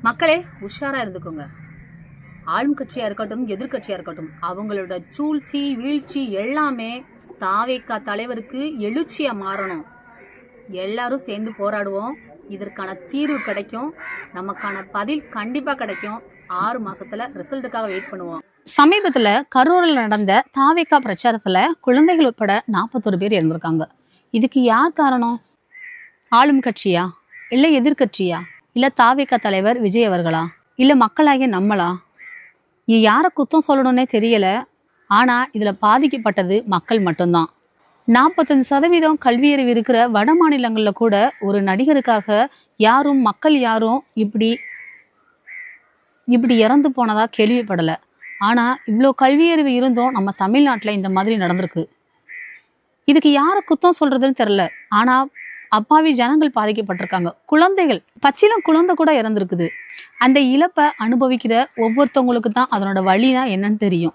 மக்களே உஷாரா இருந்துக்கோங்க. ஆளும் கட்சியா இருக்கட்டும் எதிர்கட்சியா இருக்கட்டும் அவங்களோட சூழ்ச்சி வீழ்ச்சி எல்லாமே தாவேகா தலைவருக்கு எழுச்சியா மாறணும். எல்லாரும் சேர்ந்து போராடுவோம். இதற்கான தீர்வு கிடைக்கும். நமக்கான பதில் கண்டிப்பா கிடைக்கும். 6 மாசத்துல ரிசல்ட்டுக்காக வெயிட் பண்ணுவோம். சமீபத்துல கரூரில் நடந்த தாவேகா பிரச்சாரத்துல குழந்தைகள் உட்பட 41 பேர் இறந்திருக்காங்க. இதுக்கு யார் காரணம்? ஆளும் கட்சியா, இல்ல எதிர்கட்சியா, இல்ல தாவேகா தலைவர் விஜய் அவர்களா, இல்ல மக்களாகிய நம்மளா? இது யாரை குத்தம் சொல்லணும்னே தெரியல. ஆனா இதுல பாதிக்கப்பட்டது மக்கள் மட்டும்தான். 45% கல்வியறிவு இருக்கிற வட மாநிலங்கள்ல கூட ஒரு நடிகருக்காக மக்கள் யாரும் இப்படி இறந்து போனதா கேள்விப்படல. ஆனா இவ்வளோ கல்வியறிவு இருந்தும் நம்ம தமிழ்நாட்டுல இந்த மாதிரி நடந்திருக்கு. இதுக்கு யாரை குத்தம் சொல்றதுன்னு தெரியல. ஆனா அப்பாவி ஜனங்கள் பாதிக்கப்பட்டிருக்காங்க. குழந்தைகள், பச்சிலம் குழந்தை கூட இறந்துருக்குது. அந்த இழப்பை அனுபவிக்கிற ஒவ்வொருத்தவங்களுக்கு தான் அதனோட வலினா என்னன்னு தெரியும்.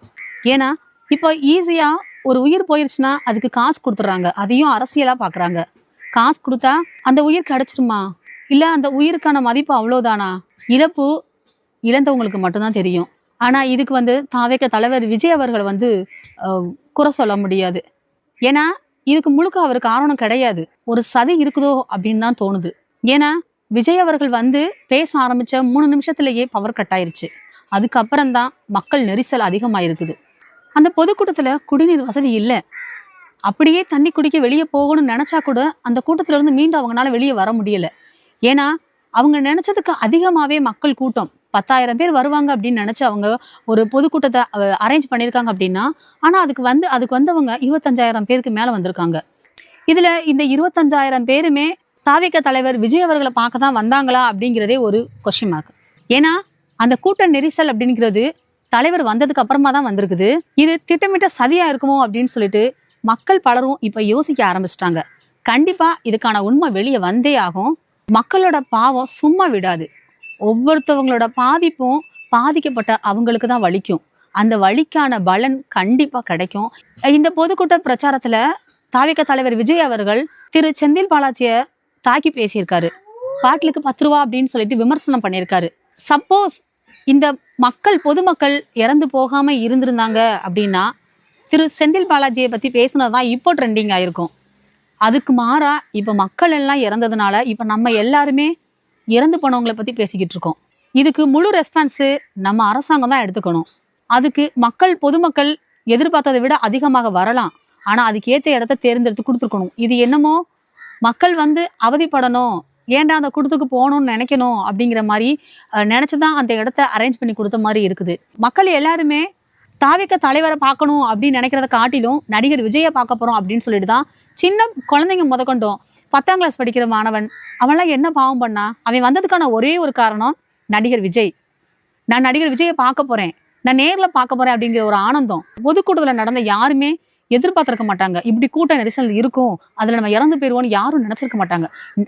ஏன்னா இப்போ ஈஸியா ஒரு உயிர் போயிருச்சுன்னா அதுக்கு காசு கொடுத்துட்றாங்க. அதையும் அரசியலா பாக்குறாங்க. காசு கொடுத்தா அந்த உயிர் கிடைச்சிருமா, இல்ல அந்த உயிருக்கான மதிப்பு அவ்வளவுதானா? இழப்பு இழந்தவங்களுக்கு மட்டும்தான் தெரியும். ஆனா இதுக்கு தாவேகா தலைவர் விஜய் அவர்கள் குறை சொல்ல முடியாது. ஏன்னா இதுக்கு முழுக்க அவர் காரணம் கிடையாது. ஒரு சதி இருக்குதோ அப்படின்னு தான் தோணுது. ஏன்னா விஜய் அவர்கள் பேச ஆரம்பிச்ச 3 நிமிஷத்திலேயே பவர் கட் ஆயிருச்சு. அதுக்கப்புறம் தான் மக்கள் நெரிசல் அதிகமாயிருக்குது. அந்த பொதுக்கூட்டத்துல குடிநீர் வசதி இல்லை. அப்படியே தண்ணி குடிக்க வெளியே போகணும்னு நினைச்சா கூட அந்த கூட்டத்துல இருந்து மீண்டும் அவங்களால வெளியே வர முடியல. ஏன்னா அவங்க நினைச்சதுக்கு அதிகமாவே மக்கள் கூட்டம் 10,000 பேர் வருவாங்க அப்படின்னு நினைச்சு அவங்க ஒரு பொதுக்கூட்டத்தை அரேஞ்ச் பண்ணியிருக்காங்க அப்படின்னா, ஆனா அதுக்கு வந்தவங்க 25,000 பேருக்கு மேல வந்திருக்காங்க. இதுல இந்த 25,000 பேருமே தாவேகா தலைவர் விஜய் அவர்களை பார்க்க தான் வந்தாங்களா அப்படிங்கிறதே ஒரு கொஸ்டின் மார்க். ஏன்னா அந்த கூட்ட நெரிசல் அப்படிங்கிறது தலைவர் வந்ததுக்கு அப்புறமா தான் வந்திருக்குது. இது திட்டமிட்ட சதியா இருக்குமோ அப்படின்னு சொல்லிட்டு மக்கள் பலரும் இப்ப யோசிக்க ஆரம்பிச்சிட்டாங்க. கண்டிப்பா இதுக்கான உண்மை வெளியே வந்தே ஆகும். மக்களோட பாவம் சும்மா விடாது. ஒவ்வொருத்தவங்களோட பாதிப்பும் பாதிக்கப்பட்ட அவங்களுக்கு தான் வலிக்கும். அந்த வலிக்கான பலன் கண்டிப்பா கிடைக்கும். இந்த பொதுக்கூட்ட பிரச்சாரத்துல தாவேகா தலைவர் விஜய் அவர்கள் திரு செந்தில் பாலாஜியை தாக்கி பேசியிருக்காரு. பாட்டிலுக்கு 10 ரூபா அப்படின்னு சொல்லிட்டு விமர்சனம் பண்ணியிருக்காரு. சப்போஸ் இந்த பொதுமக்கள் இறந்து போகாம இருந்திருந்தாங்க அப்படின்னா திரு செந்தில் பாலாஜியை பத்தி பேசுனதுதான் இப்போ ட்ரெண்டிங் ஆயிருக்கும். அதுக்கு மாறா இப்ப மக்கள் எல்லாம் இறந்ததுனால இப்ப நம்ம எல்லாருமே இறந்து போனவங்களை பத்தி பேசிக்கிட்டு இருக்கோம். இதுக்கு முழு ரெஸ்பான்ஸ் நம்ம அரசாங்கம் தான் எடுத்துக்கணும். அதுக்கு பொதுமக்கள் எதிர்பார்த்ததை விட அதிகமாக வரலாம். ஆனா அதுக்கு ஏற்ற இடத்த தேர்ந்தெடுத்து கொடுத்துருக்கணும். இது என்னமோ மக்கள் அவதிப்படணும், ஏன்டா அந்த கூட்டத்துக்கு போகணும்னு நினைக்கணும் அப்படிங்கிற மாதிரி நினைச்சுதான் அந்த இடத்த அரேஞ்ச் பண்ணி கொடுத்த மாதிரி இருக்குது. மக்கள் எல்லாருமே தாவேகா தலைவரை பார்க்கணும் அப்படின்னு நினைக்கிறத காட்டிலும் நடிகர் விஜயை பார்க்க போறோம் அப்படின்னு சொல்லிட்டு தான் சின்ன குழந்தைங்க முதற்கொண்டோம் 10ஆம் கிளாஸ் படிக்கிற மாணவன் அவன்லாம் என்ன பாவம் பண்ணா? அவன் வந்ததுக்கான ஒரே ஒரு காரணம் நடிகர் விஜய். நான் நடிகர் விஜயை பார்க்க போறேன், நான் நேர்ல பார்க்க போறேன் அப்படிங்கிற ஒரு ஆனந்தம். பொதுக்கூட்டத்துல நடந்த யாருமே எதிர்பார்த்திருக்க மாட்டாங்க. இப்படி கூட்ட நெரிசல் இருக்கும், அதுல நம்ம இறந்து போயிருவோம்னு யாரும் நினைச்சிருக்க மாட்டாங்க.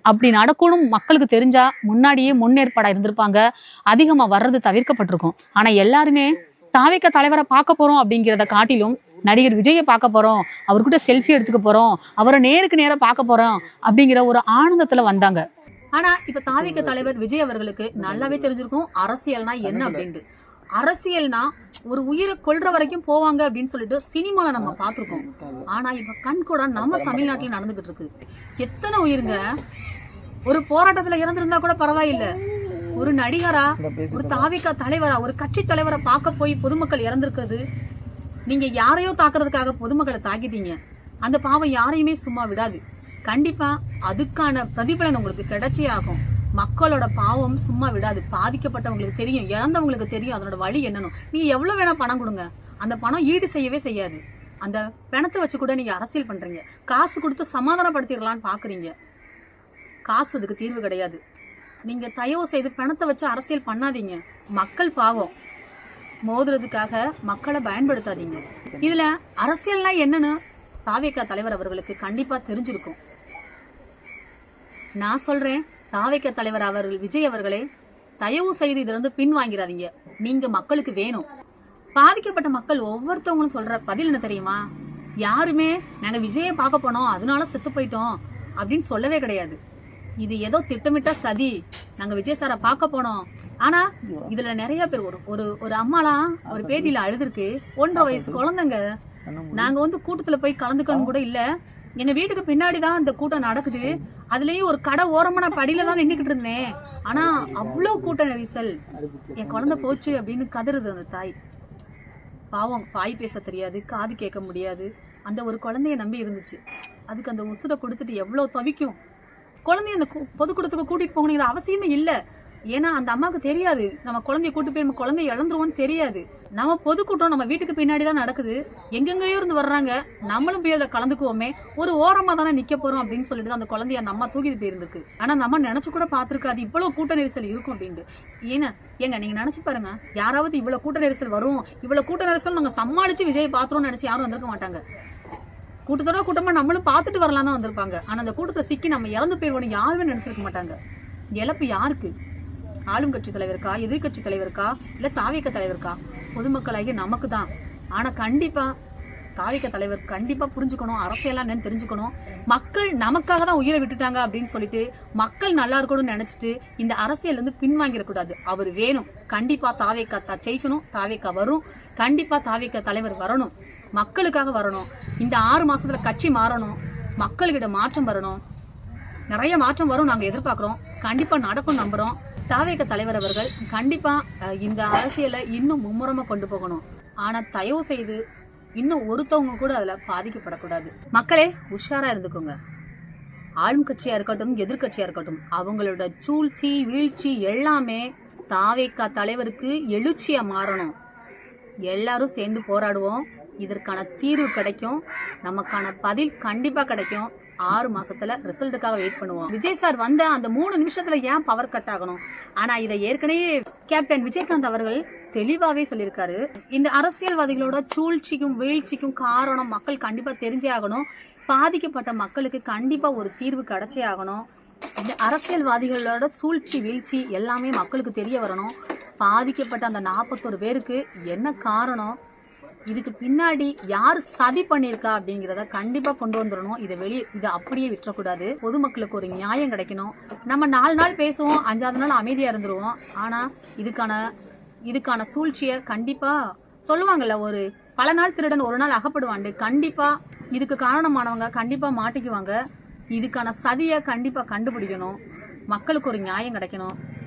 அப்படி நடக்கணும் மக்களுக்கு தெரிஞ்சா முன்னாடியே முன்னேற்பாடா இருந்திருப்பாங்க. அதிகமா வர்றது தவிர்க்கப்பட்டிருக்கும். ஆனா எல்லாருமே தாவேகா தலைவரை பார்க்க போறோம் அப்படிங்கிறத காட்டிலும் நடிகர் விஜயை பார்க்க போறோம், அவர்கிட்ட செல்ஃபி எடுத்துக்க போறோம், அவரை நேருக்கு நேரா பார்க்க போறோம் அப்படிங்கிற ஒரு ஆனந்தத்துல வந்தாங்க. ஆனா இப்ப தாவேகா தலைவர் விஜய் அவர்களுக்கு நல்லாவே தெரிஞ்சிருக்கும் அரசியல்னா என்ன அப்படின்ட்டு. அரசியல்னா ஒரு உயிரை கொல்ற வரைக்கும் போவாங்க அப்படின்னு சொல்லிட்டு சினிமால நம்ம பார்த்திருக்கோம். ஆனா இப்ப கண்கூடா நம்ம தமிழ்நாட்டுல நடந்துகிட்டு இருக்கு. எத்தனை உயிருங்க! ஒரு போராட்டத்துல இறந்திருந்தா கூட பரவாயில்ல, ஒரு நடிகரா, ஒரு தாவேகா தலைவரா, ஒரு கட்சி தலைவரை பார்க்க போய் பொதுமக்கள் இறந்திருக்கிறது. நீங்க யாரையோ தாக்குறதுக்காக பொதுமக்களை தாக்கிட்டீங்க. அந்த பாவம் யாரையுமே சும்மா விடாது. கண்டிப்பா அதுக்கான பிரதிபலன் உங்களுக்கு கிடைச்சே ஆகும். மக்களோட பாவம் சும்மா விடாது. பாதிக்கப்பட்டவங்களுக்கு தெரியும், இறந்தவங்களுக்கு தெரியும் அதனோட வழி என்னன்னு. நீங்க எவ்வளவு வேணா பணம் கொடுங்க, அந்த பணம் ஈடு செய்யவே செய்யாது. அந்த பணத்தை வச்சு கூட நீங்க அரசியல் பண்றீங்க. காசு கொடுத்து சமாதானப்படுத்திடலான்னு பாக்குறீங்க. காசு அதுக்கு தீர்வு கிடையாது. நீங்க தயவு செய்து பணத்தை வச்சு அரசியல் பண்ணாதீங்க. மக்கள் பாவம் மோதுறதுக்காக மக்களை பயன்படுத்தாதீங்க. இதுல அரசியல்னா என்னன்னு தாவேகா தலைவர் அவர்களுக்கு கண்டிப்பா தெரிஞ்சிருக்கும். நான் சொல்றேன், தாவேகா தலைவர் அவர்கள் விஜய் அவர்களே, தயவு செய்து இதிலிருந்து பின் வாங்கிறாதீங்க. நீங்க மக்களுக்கு வேணும். பாதிக்கப்பட்ட மக்கள் ஒவ்வொருத்தவங்களும் சொல்ற பதில் என்ன தெரியுமா? யாருமே நாங்க விஜயை பார்க்க போனோம் அதனால செத்து போயிட்டோம் அப்படின்னு சொல்லவே கிடையாது. இது ஏதோ திட்டமிட்ட சதி, நாங்க விஜய் சாரை பார்க்க போனோம். ஆனா இதுல நிறைய பேர் ஒரு ஒரு அம்மாலாம் ஒரு பேட்டியில அழுதுருக்கு. 1.5 வயசு குழந்தைங்க, நாங்க வந்து கூட்டத்துல போய் கலந்துக்கணும் கூட இல்ல, எங்க வீட்டுக்கு பின்னாடிதான் அந்த கூட்டம் நடக்குது, அதுலயும் ஒரு கடை ஓரமா நான் படியில தான் நின்னுக்கிட்டு இருந்தேன், ஆனா அவ்வளவு கூட்ட நெரிசல், என் குழந்தை போச்சு அப்படின்னு கதறுது அந்த தாய். பாவம், வாய் பேச தெரியாது, காது கேட்க முடியாது, அந்த ஒரு குழந்தைய நம்பி இருந்துச்சு. அதுக்கு அந்த உசுரை கொடுத்துட்டு எவ்வளவு தவிக்கும். குழந்தைய அந்த பொதுக்கூட்டத்துக்கு கூட்டிட்டு போகணுங்கிற அவசியமே இல்லை. ஏன்னா அந்த அம்மாவுக்கு தெரியாது நம்ம குழந்தைய கூட்டு போய் நம்ம குழந்தைய இழந்துருவோம்னு தெரியாது. நம்ம பொதுக்கூட்டம் நம்ம வீட்டுக்கு பின்னாடி தான் நடக்குது, எங்கெங்கயோ இருந்து வர்றாங்க, நம்மளும் போய் அதில் கலந்துக்குவோமே, ஒரு ஓரமா தானே நிக்க போறோம் அப்படின்னு சொல்லிட்டு அந்த குழந்தைய அந்த அம்மா தூக்கிட்டு போயிருந்துருக்கு. ஆனா நம்ம நினைச்சு கூட பாத்துருக்காது இவ்வளவு கூட்ட நெரிசல் இருக்கும் அப்படின்ட்டு. ஏன்னா ஏங்க நீங்க நினைச்சு பாருங்க, யாராவது இவ்வளவு கூட்ட நெரிசல் வரும், இவ்வளவு கூட்ட நெரிசல் நாங்க சமாளிச்சு விஜய் பாத்துறோம்னு நினைச்சு யாரும் வந்திருக்க மாட்டாங்க. கூட்டத்தோட கூட்டமா நம்மளும் பார்த்துட்டு வரலாம் தான் வந்திருப்பாங்க. ஆனா அந்த கூட்டத்தை சிக்கி நம்ம இறந்து போயிடுவோம் யாருமே நினைச்சிருக்க மாட்டாங்க. இழப்பு யாருக்கு? ஆளும் கட்சி தலைவருக்கா, எதிர்கட்சி தலைவருக்கா, இல்ல தாவிக தலைவருக்கா? பொதுமக்களாகி நமக்கு தான். ஆனா கண்டிப்பா தாவிக தலைவர் கண்டிப்பா புரிஞ்சுக்கணும், அரசியலா என்னன்னு தெரிஞ்சுக்கணும். மக்கள் நமக்காக தான் உயிரை விட்டுட்டாங்க அப்படின்னு சொல்லிட்டு மக்கள் நல்லா இருக்கணும்னு நினைச்சிட்டு இந்த அரசியல் இருந்து பின்வாங்கிடக்கூடாது. அவர் வேணும், கண்டிப்பா தாவிக ஜெயிக்கணும், தாவிக வரும், கண்டிப்பா தாவிக தலைவர் வரணும், மக்களுக்காக வரணும். இந்த 6 மாசத்துல கட்சி மாறணும், மக்கள்கிட்ட மாற்றம் வரணும், நிறைய மாற்றம் வரும் நாங்க எதிர்பார்க்கிறோம், கண்டிப்பா நடக்கும் நம்புறோம். தாவேக தலைவர் அவர்கள் கண்டிப்பா இந்த அரசியலை இன்னும் மும்முரமா கொண்டு போகணும். ஆனா தயவு செய்து இன்னும் ஒருத்தவங்க கூட அதுல பாதிக்கப்படக்கூடாது. மக்களே உஷாரா இருந்துக்கோங்க. ஆளும் கட்சியா இருக்கட்டும், எதிர்கட்சியா இருக்கட்டும், அவங்களோட சூழ்ச்சி வீழ்ச்சி எல்லாமே தாவேக தலைவருக்கு எழுச்சியா மாறணும். எல்லாரும் சேர்ந்து போராடுவோம், இதற்கான தீர்வு கிடைக்கும், நமக்கான பதில் கண்டிப்பா கிடைக்கும். 6 மாசத்துல ரிசல்ட்டுக்காக வெயிட் பண்ணுவோம். விஜய் சார் வந்த அந்த 3 நிமிஷத்துல ஏன் பவர் கட் ஆகணும்? ஆனா இதை ஏற்கனவே கேப்டன் விஜயகாந்த் அவர்கள் தெளிவாவே சொல்லியிருக்காரு. இந்த அரசியல்வாதிகளோட சூழ்ச்சிக்கும் வீழ்ச்சிக்கும் காரணம் மக்கள் கண்டிப்பா தெரிஞ்சே ஆகணும். பாதிக்கப்பட்ட மக்களுக்கு கண்டிப்பா ஒரு தீர்வு கிடைச்சே ஆகணும். இந்த அரசியல்வாதிகளோட சூழ்ச்சி வீழ்ச்சி எல்லாமே மக்களுக்கு தெரிய வரணும். பாதிக்கப்பட்ட அந்த 41 பேருக்கு என்ன காரணம், இதுக்கு பின்னாடி யார் சதி பண்ணிருக்கா அப்படிங்கிறத கண்டிப்பா கொண்டு வந்துடணும். இதை அப்படியே விட்டுறக்கூடாது. பொதுமக்களுக்கு ஒரு நியாயம் கிடைக்கணும். நம்ம 4 நாள் பேசுவோம், 5ஆவது நாள் அமைதியா இருந்துருவோம். ஆனா இதுக்கான சூழ்ச்சியை கண்டிப்பா சொல்லுவாங்கல்ல, ஒரு பல நாள் திருடன் ஒரு நாள் அகப்படுவாண்டு. கண்டிப்பா இதுக்கு காரணமானவங்க கண்டிப்பா மாட்டிக்குவாங்க. இதுக்கான சதியை கண்டிப்பா கண்டுபிடிக்கணும். மக்களுக்கு ஒரு நியாயம் கிடைக்கணும்.